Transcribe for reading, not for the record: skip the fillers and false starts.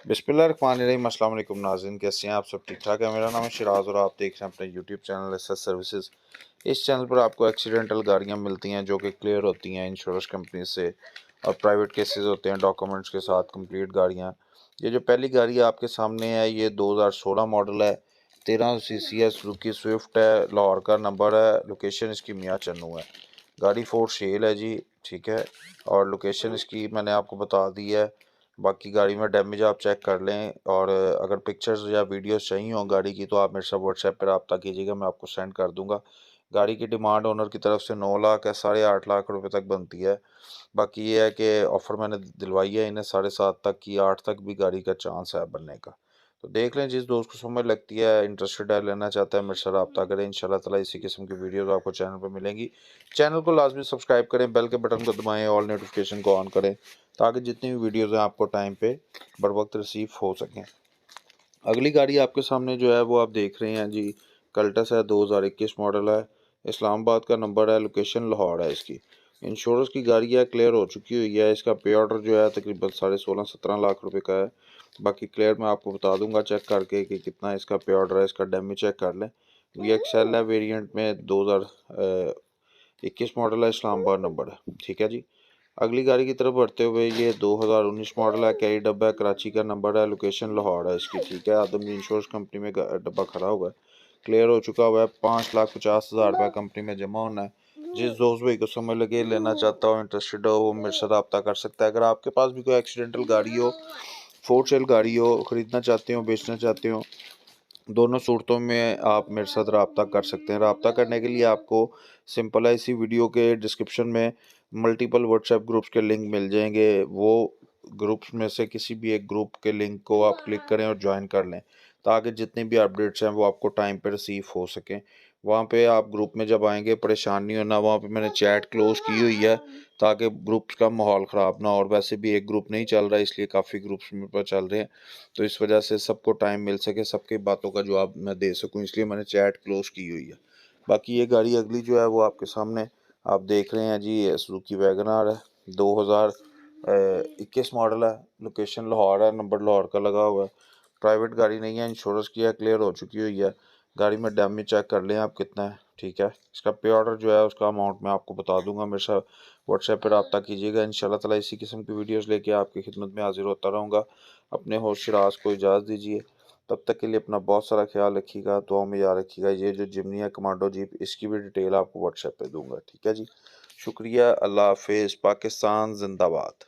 बिस्मिल्लाहिर्रहमानिर्रहीम। अस्सलाम वालेकुम नाज़रीन, कैसे हैं आप? सब ठीक ठाक है। मेरा नाम है शिराज और आप देख रहे हैं अपने यूट्यूब चैनल एसएस सर्विसेज। इस चैनल पर आपको एक्सीडेंटल गाड़ियां मिलती हैं जो कि क्लियर होती हैं इंश्योरेंस कंपनी से, और प्राइवेट केसेस होते हैं डॉक्यूमेंट्स के साथ कंप्लीट गाड़ियां। ये जो पहली गाड़ी आपके सामने है ये 2016 मॉडल है। 1300 सीसी है, सुजुकी स्विफ्ट है, लाहौर का नंबर है, लोकेशन इसकी मियाँ चन्नू है। गाड़ी फोर सेल है जी, ठीक है। और लोकेशन इसकी मैंने आपको बता दी है। बाकी गाड़ी में डैमेज आप चेक कर लें, और अगर पिक्चर्स या वीडियोस चाहिए हो गाड़ी की तो आप मेरे साथ व्हाट्सएप पर रब्ता कीजिएगा, मैं आपको सेंड कर दूंगा। गाड़ी की डिमांड ओनर की तरफ से 9 लाख है, 8.5 लाख रुपए तक बनती है। बाकी ये है कि ऑफ़र मैंने दिलवाई है इन्हें 7.5 तक की, 8 तक भी गाड़ी का चांस है बनने का। तो देख लें, जिस दोस्त को समझ लगती है, इंटरेस्टेड है, लेना चाहता है, मेरे से रब्ता करें। इंशाल्लाह ताला इसी किस्म की वीडियोस आपको चैनल पर मिलेंगी। चैनल को लाजमी सब्सक्राइब करें, बेल के बटन को दबाएं, ऑल नोटिफिकेशन को ऑन करें ताकि जितनी भी वीडियोस हैं आपको टाइम पे बर वक्त रिसीव हो सकें। अगली गाड़ी आपके सामने जो है वो आप देख रहे हैं जी, कल्टस है, 2021 मॉडल है, इस्लामाबाद का नंबर है, लोकेशन लाहौर है इसकी। इंश्योरेंस की गाड़ी है, क्लियर हो चुकी हुई है। इसका पे ऑर्डर जो है तकरीबन 16.5-17 लाख रुपए का है। बाकी क्लियर मैं आपको बता दूंगा चेक करके कि कितना इसका पे ऑर्डर है। इसका डैमेज चेक कर लें। VXL है वेरिएंट में, 2021 मॉडल है, इस्लामाबाद नंबर है, ठीक है जी। अगली गाड़ी की तरफ बढ़ते हुए ये 2019 मॉडल है, कैरी डब्बा है, कराची का नंबर है, लोकेशन लाहौर है इसकी, ठीक है। आदम इंश्योरेंस कंपनी में डब्बा खड़ा हुआ है, क्लियर हो चुका हुआ है। 5,50,000 रुपये कंपनी में जमा होना है। जिस दोस्त भाई को समझ लगे, लेना चाहता हो, इंटरेस्टेड हो, वो मेरे से रब्ता कर सकता है। अगर आपके पास भी कोई एक्सीडेंटल गाड़ी हो, फोर सेल गाड़ी हो, ख़रीदना चाहते हो, बेचना चाहते हो, दोनों सूरतों में आप मेरे साथ रब्ता कर सकते हैं। रब्ता करने के लिए आपको सिंपल है, इसी वीडियो के डिस्क्रिप्शन में मल्टीपल व्हाट्सएप ग्रुप्स के लिंक मिल जाएंगे। वो ग्रुप्स में से किसी भी एक ग्रुप के लिंक को आप क्लिक करें और ज्वाइन कर लें ताकि जितनी भी अपडेट्स हैं वो आपको टाइम पे रिसीव हो सकें। वहाँ पे आप ग्रुप में जब आएंगे परेशान नहीं होना। वहाँ पे मैंने चैट क्लोज की हुई है ताकि ग्रुप्स का माहौल ख़राब ना हो। और वैसे भी एक ग्रुप नहीं चल रहा है, इसलिए काफ़ी ग्रुप्स मेरे पास चल रहे हैं, तो इस वजह से सबको टाइम मिल सके, सबकी बातों का जवाब मैं दे सकूं, इसलिए मैंने चैट क्लोज की हुई है। बाकी ये गाड़ी अगली जो है वो आपके सामने आप देख रहे हैं जी, सुजुकी वैगन आर है, 2021 मॉडल है, लोकेशन लाहौर है, नंबर लाहौर का लगा हुआ है। प्राइवेट गाड़ी नहीं है, इंश्योरेंस की है, क्लियर हो चुकी हुई है। गाड़ी में डैमेज चेक कर लें आप कितना है, ठीक है। इसका पे ऑर्डर जो है उसका अमाउंट मैं आपको बता दूंगा, मेरे साथ व्हाट्सएप पर रब्ता कीजिएगा। इंशाल्लाह ताला इसी किस्म की वीडियोस लेके आपकी खिदमत में हाजिर होता रहूँगा। अपने होश शिराज को इजाज़त दीजिए। तब तक के लिए अपना बहुत सारा ख्याल रखिएगा, दुआ में याद रखिएगा। ये जो जिमनी है कमांडो जीप, इसकी भी डिटेल आपको व्हाट्सएप पे दूंगा, ठीक है जी। शुक्रिया, अल्लाह हाफिज़, पाकिस्तान जिंदाबाद।